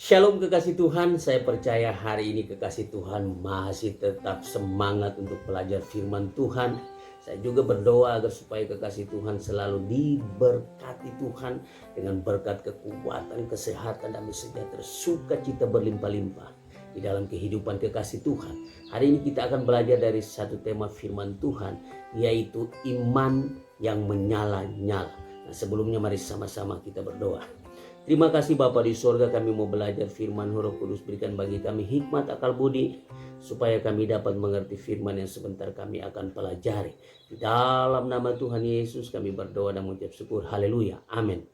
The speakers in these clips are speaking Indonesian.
Shalom kekasih Tuhan, saya percaya hari ini kekasih Tuhan masih tetap semangat untuk belajar firman Tuhan. Saya juga berdoa agar supaya kekasih Tuhan selalu diberkati Tuhan dengan berkat kekuatan, kesehatan, dan sejahtera, sukacita berlimpah-limpah di dalam kehidupan kekasih Tuhan. Hari ini kita akan belajar dari satu tema firman Tuhan, yaitu iman yang menyala-nyala. Nah, sebelumnya mari sama-sama kita berdoa. Terima kasih Bapa di sorga, kami mau belajar firman Roh Kudus, berikan bagi kami hikmat akal budi supaya kami dapat mengerti firman yang sebentar kami akan pelajari. Di dalam nama Tuhan Yesus kami berdoa dan mengucap syukur. Haleluya. Amin.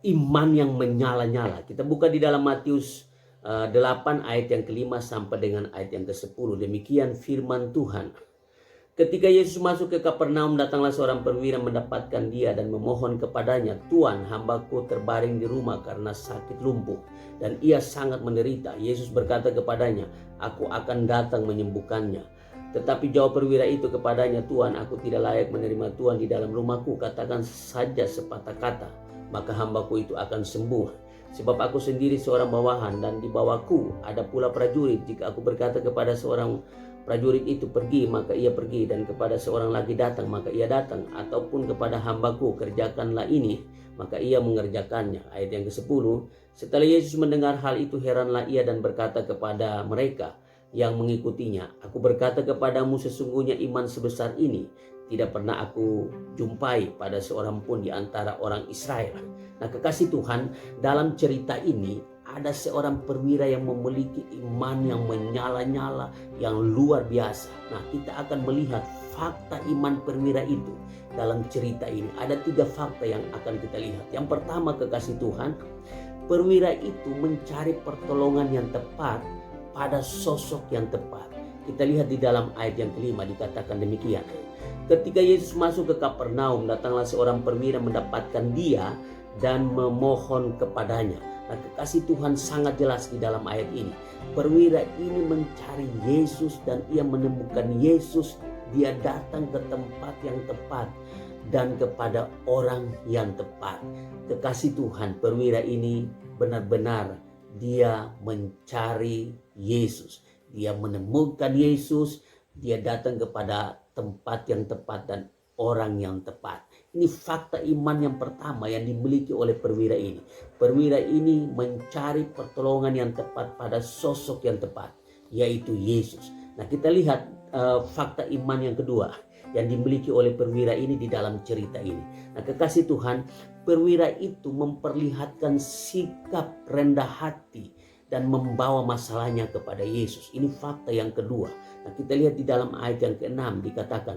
Iman yang menyala-nyala. Kita buka di dalam Matius 8 ayat yang kelima sampai dengan ayat yang ke-10. Demikian firman Tuhan. Ketika Yesus masuk ke Kapernaum, datanglah seorang perwira mendapatkan dia dan memohon kepadanya, "Tuan, hambaku terbaring di rumah karena sakit lumpuh, dan ia sangat menderita." Yesus berkata kepadanya, "Aku akan datang menyembuhkannya." Tetapi jawab perwira itu kepadanya, "Tuan, aku tidak layak menerima Tuan di dalam rumahku. Katakan saja sepatah kata, maka hambaku itu akan sembuh. Sebab aku sendiri seorang bawahan, dan di bawahku ada pula prajurit. Jika aku berkata kepada seorang prajurit itu pergi, maka ia pergi, dan kepada seorang lagi datang, maka ia datang, ataupun kepada hambaku kerjakanlah ini, maka ia mengerjakannya." Ayat yang ke-10. Setelah Yesus mendengar hal itu, heranlah ia dan berkata kepada mereka yang mengikutinya, "Aku berkata kepadamu, sesungguhnya iman sebesar ini tidak pernah aku jumpai pada seorang pun di antara orang Israel." Nah kekasih Tuhan, dalam cerita ini ada seorang perwira yang memiliki iman yang menyala-nyala, yang luar biasa. Nah, kita akan melihat fakta iman perwira itu dalam cerita ini. Ada 3 fakta yang akan kita lihat. Yang pertama, kekasih Tuhan, perwira itu mencari pertolongan yang tepat pada sosok yang tepat. Kita lihat di dalam ayat yang kelima dikatakan demikian. Ketika Yesus masuk ke Kapernaum, datanglah seorang perwira mendapatkan dia dan memohon kepadanya. Nah, kekasih Tuhan sangat jelas di dalam ayat ini. Perwira ini mencari Yesus dan ia menemukan Yesus. Dia datang ke tempat yang tepat dan kepada orang yang tepat. Kekasih Tuhan, perwira ini benar-benar dia mencari Yesus. Dia menemukan Yesus, dia datang kepada tempat yang tepat dan orang yang tepat. Ini fakta iman yang pertama yang dimiliki oleh perwira ini. Perwira ini mencari pertolongan yang tepat pada sosok yang tepat, yaitu Yesus. Nah, kita lihat fakta iman yang kedua yang dimiliki oleh perwira ini di dalam cerita ini. Nah, kekasih Tuhan, perwira itu memperlihatkan sikap rendah hati dan membawa masalahnya kepada Yesus. Ini fakta yang kedua. Nah, kita lihat di dalam ayat yang ke-6 dikatakan,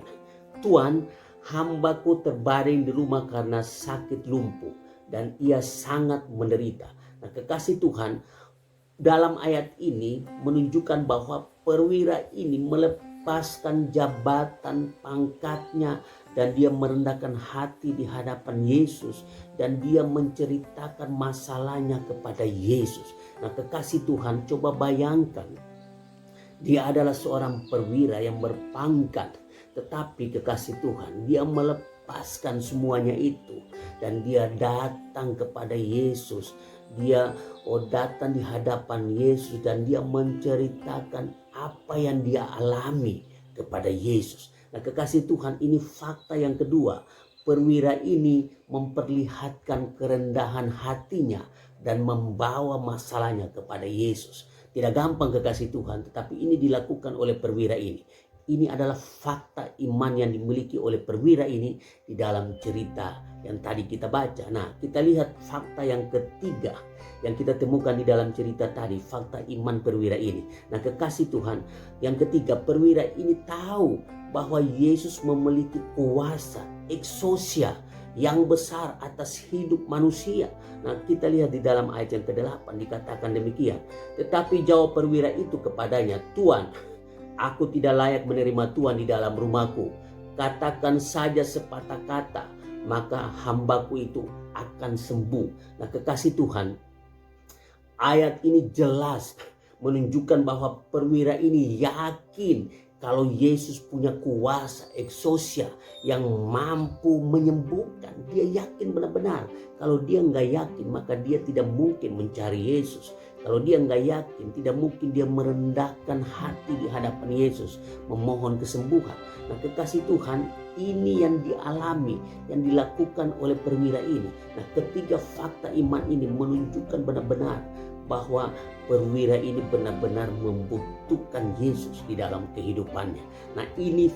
"Tuan, hambaku terbaring di rumah karena sakit lumpuh, dan ia sangat menderita." Nah, kekasih Tuhan, dalam ayat ini menunjukkan bahwa perwira ini melepaskan jabatan pangkatnya dan dia merendahkan hati di hadapan Yesus dan dia menceritakan masalahnya kepada Yesus. Nah, kekasih Tuhan, coba bayangkan, dia adalah seorang perwira yang berpangkat, tetapi kekasih Tuhan, dia melepaskan semuanya itu dan dia datang kepada Yesus. Dia datang di hadapan Yesus dan dia menceritakan apa yang dia alami kepada Yesus. Nah, kekasih Tuhan, ini fakta yang kedua. Perwira ini memperlihatkan kerendahan hatinya dan membawa masalahnya kepada Yesus. Tidak gampang kekasih Tuhan, tetapi ini dilakukan oleh perwira ini. Ini adalah fakta iman yang dimiliki oleh perwira ini di dalam cerita yang tadi kita baca. Nah, kita lihat fakta yang ketiga yang kita temukan di dalam cerita tadi, fakta iman perwira ini. Nah, kekasih Tuhan, yang ketiga, perwira ini tahu bahwa Yesus memiliki kuasa eksosia yang besar atas hidup manusia. Nah, kita lihat di dalam ayat yang ke-8 dikatakan demikian. Tetapi jawab perwira itu kepadanya, "Tuan, aku tidak layak menerima Tuan di dalam rumahku. Katakan saja sepatah kata, maka hambaku itu akan sembuh." Nah, kekasih Tuhan, ayat ini jelas menunjukkan bahwa perwira ini yakin kalau Yesus punya kuasa eksosia yang mampu menyembuhkan, dia yakin benar-benar. Kalau dia nggak yakin, maka dia tidak mungkin mencari Yesus. Kalau dia nggak yakin, tidak mungkin dia merendahkan hati di hadapan Yesus, memohon kesembuhan. Nah, kekasih Tuhan, ini yang dialami, yang dilakukan oleh perwira ini. Nah, ketiga fakta iman ini menunjukkan benar-benar bahwa perwira ini benar-benar membutuhkan Yesus di dalam kehidupannya. Nah, ini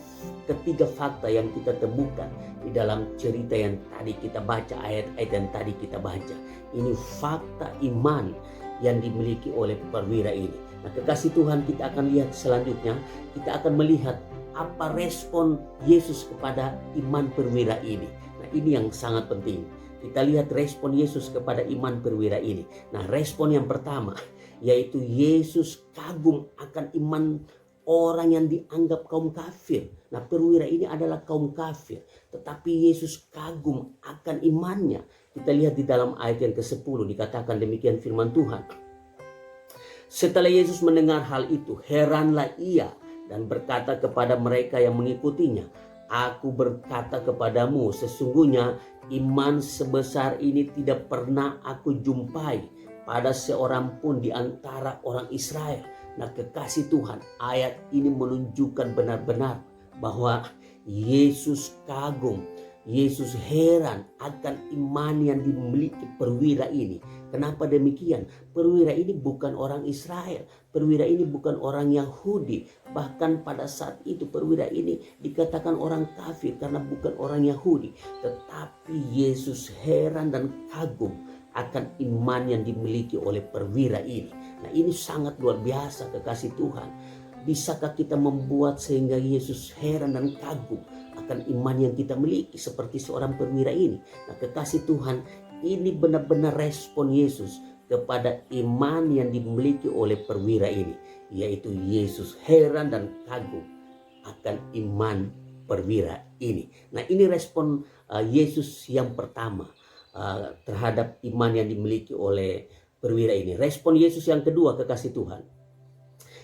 ketiga fakta yang kita temukan di dalam cerita yang tadi kita baca, ayat-ayat yang tadi kita baca. Ini fakta iman yang dimiliki oleh perwira ini. Nah, kekasih Tuhan, kita akan lihat selanjutnya, kita akan melihat apa respon Yesus kepada iman perwira ini. Nah, ini yang sangat penting. Kita lihat respon Yesus kepada iman perwira ini. Nah, respon yang pertama yaitu Yesus kagum akan iman orang yang dianggap kaum kafir. Nah, perwira ini adalah kaum kafir, tetapi Yesus kagum akan imannya. Kita lihat di dalam ayat yang ke-10 dikatakan demikian firman Tuhan. Setelah Yesus mendengar hal itu, heranlah ia dan berkata kepada mereka yang mengikutinya, "Aku berkata kepadamu, sesungguhnya iman sebesar ini tidak pernah aku jumpai pada seorang pun di antara orang Israel." Nah, kekasih Tuhan, ayat ini menunjukkan benar-benar bahwa Yesus kagum, Yesus heran akan iman yang dimiliki perwira ini. Kenapa demikian? Perwira ini bukan orang Israel, perwira ini bukan orang Yahudi. Bahkan pada saat itu perwira ini dikatakan orang kafir karena bukan orang Yahudi. Tetapi Yesus heran dan kagum akan iman yang dimiliki oleh perwira ini. Nah, ini sangat luar biasa, kekasih Tuhan. Bisakah kita membuat sehingga Yesus heran dan kagum akan iman yang kita miliki seperti seorang perwira ini? Nah, kekasih Tuhan, ini benar-benar respon Yesus kepada iman yang dimiliki oleh perwira ini, yaitu Yesus heran dan kagum akan iman perwira ini. Nah, ini respon Yesus yang pertama terhadap iman yang dimiliki oleh perwira ini. Respon Yesus yang kedua, kekasih Tuhan,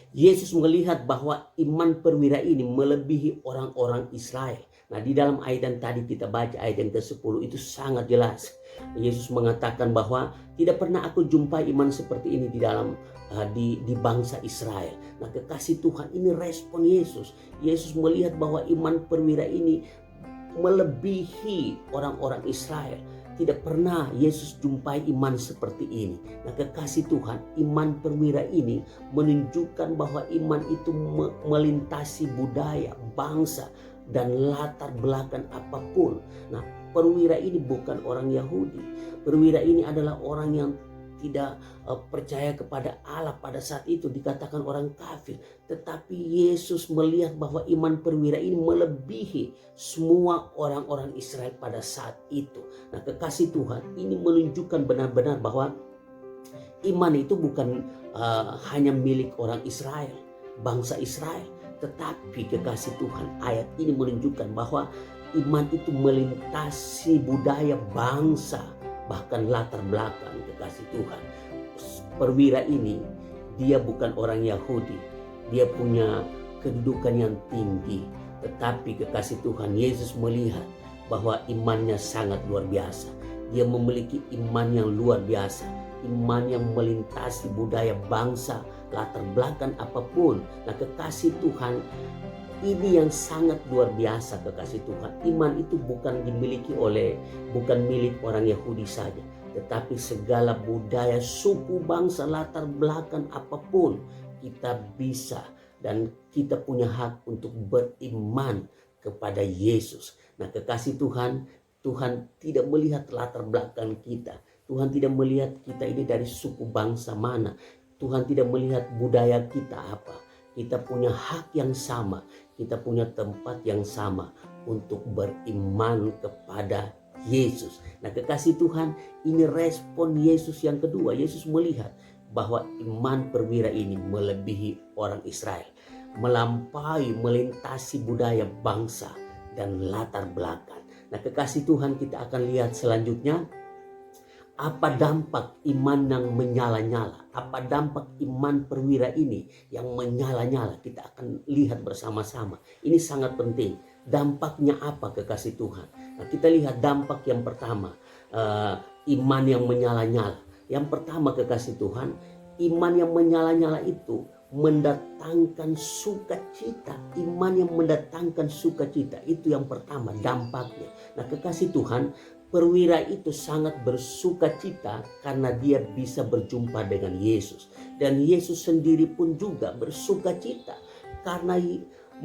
Yesus melihat bahwa iman perwira ini melebihi orang-orang Israel. Nah, di dalam ayat yang tadi kita baca, ayat yang ke-10 itu sangat jelas. Yesus mengatakan bahwa tidak pernah aku jumpai iman seperti ini di dalam di bangsa Israel. Nah, kekasih Tuhan, ini respon Yesus. Yesus melihat bahwa iman perwira ini melebihi orang-orang Israel. Tidak pernah Yesus jumpai iman seperti ini. Nah, kekasih Tuhan, iman perwira ini menunjukkan bahwa iman itu melintasi budaya, bangsa, dan latar belakang apapun. Nah, perwira ini bukan orang Yahudi. Perwira ini adalah orang yang tidak percaya kepada Allah pada saat itu, dikatakan orang kafir. Tetapi Yesus melihat bahwa iman perwira ini melebihi semua orang-orang Israel pada saat itu. Nah, kekasih Tuhan, ini menunjukkan benar-benar bahwa iman itu bukan hanya milik orang Israel, bangsa Israel. Tetapi kekasih Tuhan, ayat ini menunjukkan bahwa iman itu melintasi budaya, bangsa, bahkan latar belakang, kekasih Tuhan. Perwira ini, dia bukan orang Yahudi. Dia punya kedudukan yang tinggi. Tetapi kekasih Tuhan, Yesus melihat bahwa imannya sangat luar biasa. Dia memiliki iman yang luar biasa. Iman yang melintasi budaya, bangsa, latar belakang apapun. Nah, kekasih Tuhan, ini yang sangat luar biasa, kekasih Tuhan. Iman itu bukan milik orang Yahudi saja, tetapi segala budaya, suku, bangsa, latar belakang apapun, kita bisa dan kita punya hak untuk beriman kepada Yesus. Nah, kekasih Tuhan, Tuhan tidak melihat latar belakang kita. Tuhan tidak melihat kita ini dari suku bangsa mana. Tuhan tidak melihat budaya kita apa. Kita punya hak yang sama. Kita punya tempat yang sama untuk beriman kepada Yesus. Nah, kekasih Tuhan, ini respon Yesus yang kedua. Yesus melihat bahwa iman perwira ini melebihi orang Israel, melampaui, melintasi budaya, bangsa, dan latar belakang. Nah, kekasih Tuhan, kita akan lihat selanjutnya Apa dampak iman yang menyala-nyala? Apa dampak iman perwira ini yang menyala-nyala? Kita akan lihat bersama-sama. Ini sangat penting. Dampaknya apa, kekasih Tuhan? Nah, kita lihat dampak yang pertama, iman yang menyala-nyala. Yang pertama, kekasih Tuhan, iman yang menyala-nyala itu mendatangkan sukacita. Iman yang mendatangkan sukacita, itu yang pertama dampaknya. Nah, kekasih Tuhan, perwira itu sangat bersukacita karena dia bisa berjumpa dengan Yesus. Dan Yesus sendiri pun juga bersukacita karena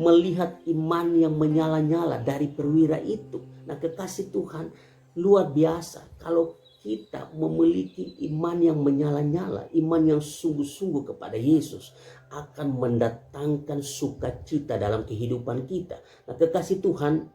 melihat iman yang menyala-nyala dari perwira itu. Nah, kekasih Tuhan, luar biasa kalau kita memiliki iman yang menyala-nyala, iman yang sungguh-sungguh kepada Yesus, akan mendatangkan sukacita dalam kehidupan kita. Nah, kekasih Tuhan,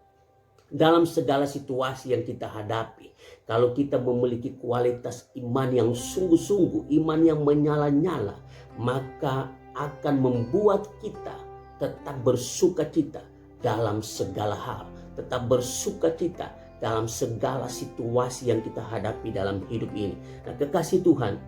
dalam segala situasi yang kita hadapi, kalau kita memiliki kualitas iman yang sungguh-sungguh, iman yang menyala-nyala, maka akan membuat kita tetap bersukacita dalam segala hal, tetap bersukacita dalam segala situasi yang kita hadapi dalam hidup ini. Nah, kekasih Tuhan,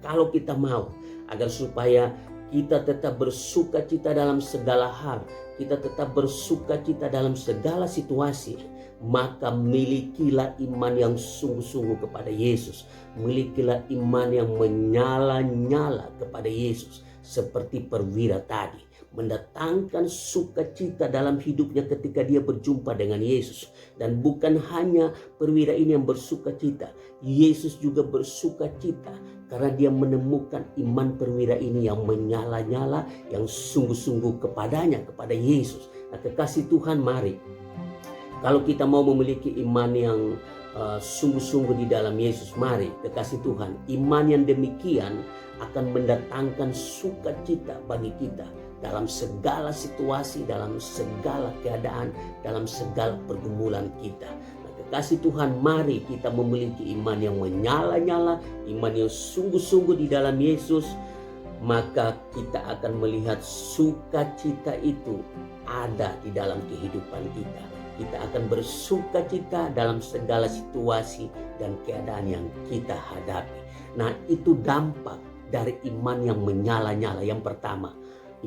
kalau kita mau agar supaya kita tetap bersukacita dalam segala hal, kita tetap bersukacita dalam segala situasi, maka milikilah iman yang sungguh-sungguh kepada Yesus. Milikilah iman yang menyala-nyala kepada Yesus. Seperti perwira tadi, mendatangkan sukacita dalam hidupnya ketika dia berjumpa dengan Yesus. Dan bukan hanya perwira ini yang bersukacita, Yesus juga bersukacita karena dia menemukan iman perwira ini yang menyala-nyala, yang sungguh-sungguh kepadanya, kepada Yesus. Nah, kekasih Tuhan, mari, kalau kita mau memiliki iman yang sungguh-sungguh di dalam Yesus, mari, kekasih Tuhan, iman yang demikian akan mendatangkan sukacita bagi kita dalam segala situasi, dalam segala keadaan, dalam segala pergumulan kita. Nah, kekasih Tuhan, mari kita memiliki iman yang menyala-nyala, iman yang sungguh-sungguh di dalam Yesus, maka kita akan melihat sukacita itu ada di dalam kehidupan kita. Kita akan bersukacita dalam segala situasi dan keadaan yang kita hadapi. Nah, itu dampak dari iman yang menyala-nyala. Yang pertama,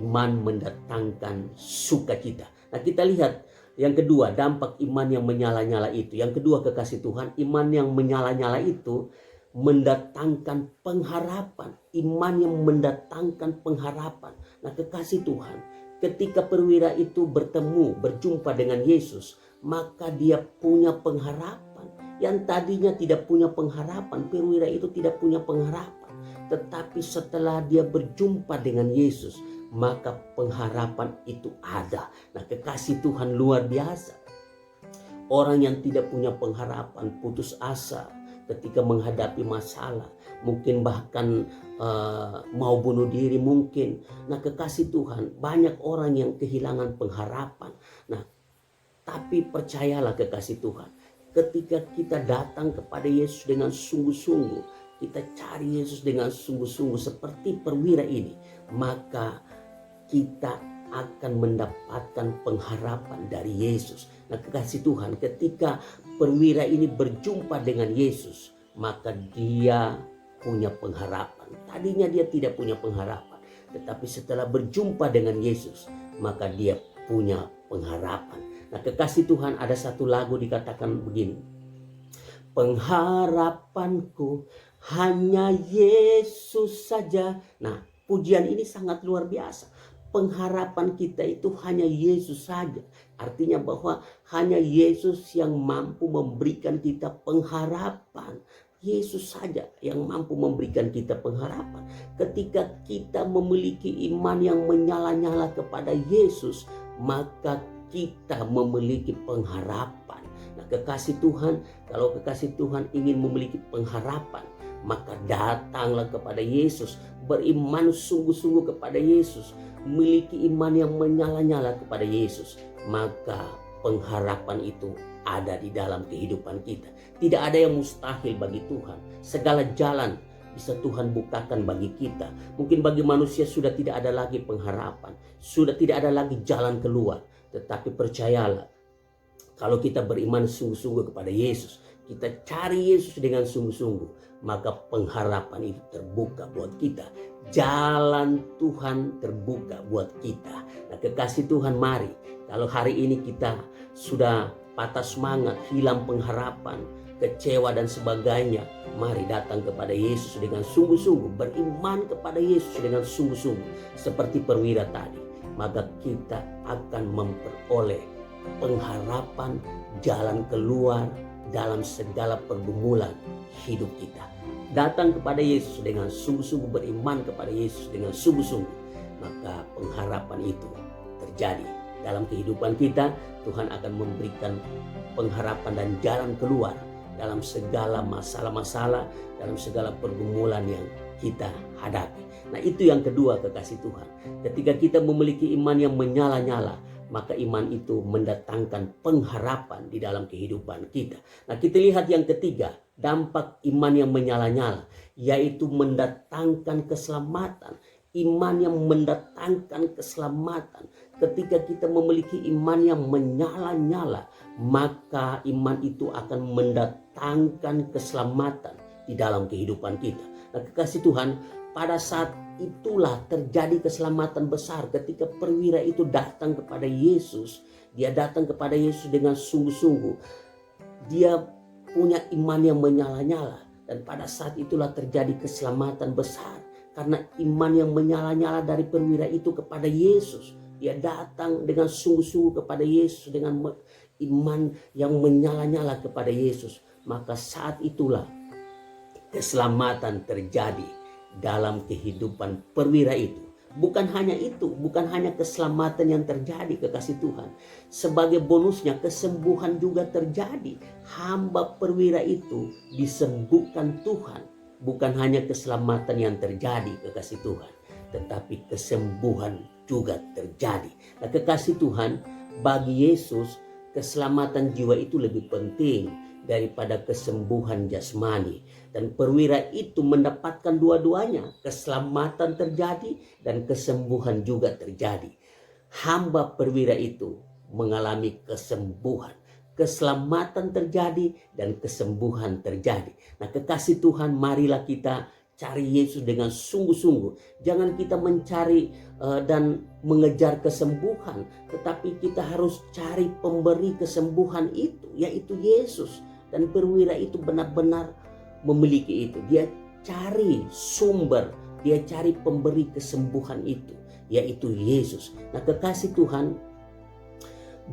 iman mendatangkan sukacita. Nah, kita lihat yang kedua, dampak iman yang menyala-nyala itu. Yang kedua, kekasih Tuhan, iman yang menyala-nyala itu mendatangkan pengharapan. Iman yang mendatangkan pengharapan. Nah, kekasih Tuhan, ketika perwira itu berjumpa dengan Yesus, maka dia punya pengharapan. Yang tadinya tidak punya pengharapan, perwira itu tidak punya pengharapan. Tetapi setelah dia berjumpa dengan Yesus, maka pengharapan itu ada. Nah, kekasih Tuhan, luar biasa. Orang yang tidak punya pengharapan, putus asa ketika menghadapi masalah, mungkin bahkan mau bunuh diri mungkin. Nah, kekasih Tuhan, banyak orang yang kehilangan pengharapan. Nah, tapi percayalah kekasih Tuhan, ketika kita datang kepada Yesus dengan sungguh-sungguh, kita cari Yesus dengan sungguh-sungguh seperti perwira ini, maka kita akan mendapatkan pengharapan dari Yesus. Nah, kekasih Tuhan, ketika perwira ini berjumpa dengan Yesus, maka dia punya pengharapan. Tadinya dia tidak punya pengharapan, tetapi setelah berjumpa dengan Yesus, maka dia punya pengharapan. Nah, kekasih Tuhan, ada satu lagu dikatakan begini, pengharapanku hanya Yesus saja. Nah, pujian ini sangat luar biasa. Pengharapan kita itu hanya Yesus saja. Artinya bahwa hanya Yesus yang mampu memberikan kita pengharapan. Yesus saja yang mampu memberikan kita pengharapan. Ketika kita memiliki iman yang menyala-nyala kepada Yesus, maka kita memiliki pengharapan. Nah, kekasih Tuhan, kalau kekasih Tuhan ingin memiliki pengharapan, maka datanglah kepada Yesus, beriman sungguh-sungguh kepada Yesus, memiliki iman yang menyala-nyala kepada Yesus, maka pengharapan itu ada di dalam kehidupan kita. Tidak ada yang mustahil bagi Tuhan. Segala jalan bisa Tuhan bukakan bagi kita. Mungkin bagi manusia sudah tidak ada lagi pengharapan, sudah tidak ada lagi jalan keluar. Tetapi percayalah, kalau kita beriman sungguh-sungguh kepada Yesus, kita cari Yesus dengan sungguh-sungguh, maka pengharapan itu terbuka buat kita. Jalan Tuhan terbuka buat kita. Nah, kekasih Tuhan, mari kalau hari ini kita sudah patah semangat, hilang pengharapan, kecewa dan sebagainya, mari datang kepada Yesus dengan sungguh-sungguh, beriman kepada Yesus dengan sungguh-sungguh seperti perwira tadi, maka kita akan memperoleh pengharapan, jalan keluar dalam segala pergumulan hidup kita. Datang kepada Yesus dengan sungguh-sungguh, beriman kepada Yesus dengan sungguh-sungguh, maka pengharapan itu terjadi dalam kehidupan kita. Tuhan akan memberikan pengharapan dan jalan keluar dalam segala masalah-masalah, dalam segala pergumulan yang kita hadapi. Nah, itu yang kedua, kekasih Tuhan. Ketika kita memiliki iman yang menyala-nyala, maka iman itu mendatangkan pengharapan di dalam kehidupan kita. Nah, kita lihat yang ketiga, dampak iman yang menyala-nyala, yaitu mendatangkan keselamatan. Iman yang mendatangkan keselamatan. Ketika kita memiliki iman yang menyala-nyala, maka iman itu akan mendatangkan keselamatan di dalam kehidupan kita. Nah, kekasih Tuhan, pada saat itulah terjadi keselamatan besar ketika perwira itu datang kepada Yesus. Dia datang kepada Yesus dengan sungguh-sungguh. Dia punya iman yang menyala-nyala, dan pada saat itulah terjadi keselamatan besar. Karena iman yang menyala-nyala dari perwira itu kepada Yesus. Dia datang dengan sungguh-sungguh kepada Yesus, dengan iman yang menyala-nyala kepada Yesus. Maka saat itulah keselamatan terjadi dalam kehidupan perwira itu. Bukan hanya itu, bukan hanya keselamatan yang terjadi, kekasih Tuhan. Sebagai bonusnya, kesembuhan juga terjadi. Hamba perwira itu disembuhkan Tuhan. Bukan hanya keselamatan yang terjadi, kekasih Tuhan, tetapi kesembuhan juga terjadi. Nah, kekasih Tuhan, bagi Yesus keselamatan jiwa itu lebih penting daripada kesembuhan jasmani. Dan perwira itu mendapatkan dua-duanya. Keselamatan terjadi dan kesembuhan juga terjadi. Hamba perwira itu mengalami kesembuhan. Keselamatan terjadi dan kesembuhan terjadi. Nah, kekasih Tuhan, marilah kita cari Yesus dengan sungguh-sungguh. Jangan kita mencari dan mengejar kesembuhan, tetapi kita harus cari pemberi kesembuhan itu, yaitu Yesus. Dan perwira itu benar-benar memiliki itu. Dia cari sumber, dia cari pemberi kesembuhan itu, yaitu Yesus. Nah, kekasih Tuhan,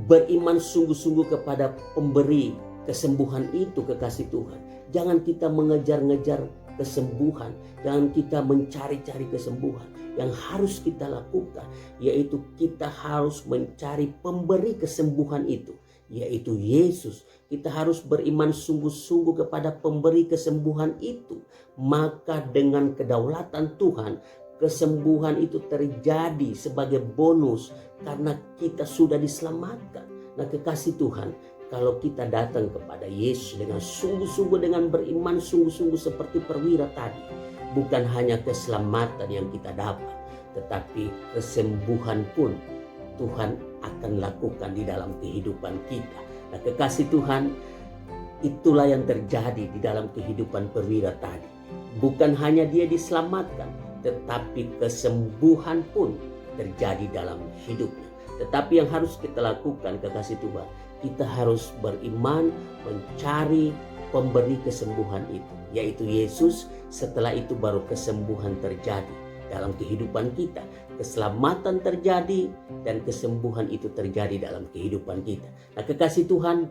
beriman sungguh-sungguh kepada pemberi kesembuhan itu, kekasih Tuhan. Jangan kita mengejar-ngejar kesembuhan, jangan kita mencari-cari kesembuhan. Yang harus kita lakukan yaitu kita harus mencari pemberi kesembuhan itu, yaitu Yesus. Kita harus beriman sungguh-sungguh kepada pemberi kesembuhan itu. Maka dengan kedaulatan Tuhan, kesembuhan itu terjadi sebagai bonus karena kita sudah diselamatkan. Nah, kekasih Tuhan, kalau kita datang kepada Yesus dengan sungguh-sungguh, dengan beriman sungguh-sungguh seperti perwira tadi, bukan hanya keselamatan yang kita dapat, tetapi kesembuhan pun Tuhan akan lakukan di dalam kehidupan kita. Nah, kekasih Tuhan, itulah yang terjadi di dalam kehidupan perwira tadi. Bukan hanya dia diselamatkan, tetapi kesembuhan pun terjadi dalam hidupnya. Tetapi yang harus kita lakukan, kekasih Tuhan, kita harus beriman mencari pemberi kesembuhan itu, yaitu Yesus. Setelah itu baru kesembuhan terjadi dalam kehidupan kita. Keselamatan terjadi dan kesembuhan itu terjadi dalam kehidupan kita. Nah, kekasih Tuhan,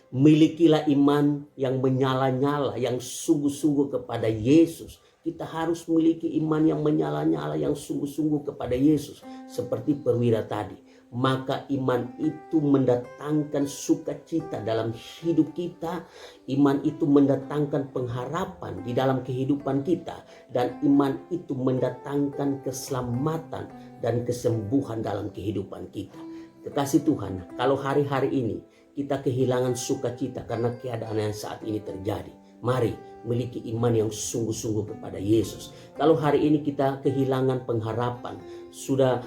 milikilah iman yang menyala-nyala, yang sungguh-sungguh kepada Yesus. Kita harus memiliki iman yang menyala-nyala, yang sungguh-sungguh kepada Yesus. Seperti perwira tadi. Maka iman itu mendatangkan sukacita dalam hidup kita. Iman itu mendatangkan pengharapan di dalam kehidupan kita. Dan iman itu mendatangkan keselamatan dan kesembuhan dalam kehidupan kita. Kekasih Tuhan, kalau hari-hari ini kita kehilangan sukacita karena keadaan yang saat ini terjadi, mari miliki iman yang sungguh-sungguh kepada Yesus. Kalau hari ini kita kehilangan pengharapan, sudah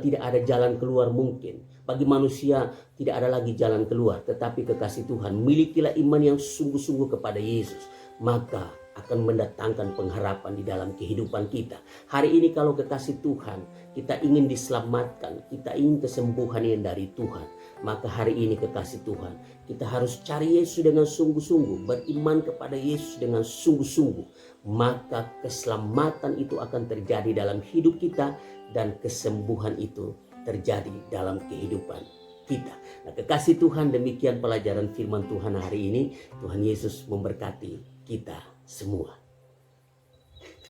tidak ada jalan keluar mungkin, Bagi manusia tidak ada lagi jalan keluar, tetapi kekasih Tuhan, milikilah iman yang sungguh-sungguh kepada Yesus, maka akan mendatangkan pengharapan di dalam kehidupan kita. Hari ini kalau kekasih Tuhan, kita ingin diselamatkan, kita ingin kesembuhan yang dari Tuhan, maka hari ini kekasih Tuhan, kita harus cari Yesus dengan sungguh-sungguh, beriman kepada Yesus dengan sungguh-sungguh, maka keselamatan itu akan terjadi dalam hidup kita dan kesembuhan itu terjadi dalam kehidupan kita. Nah, kekasih Tuhan, demikian pelajaran firman Tuhan hari ini. Tuhan Yesus memberkati kita semua.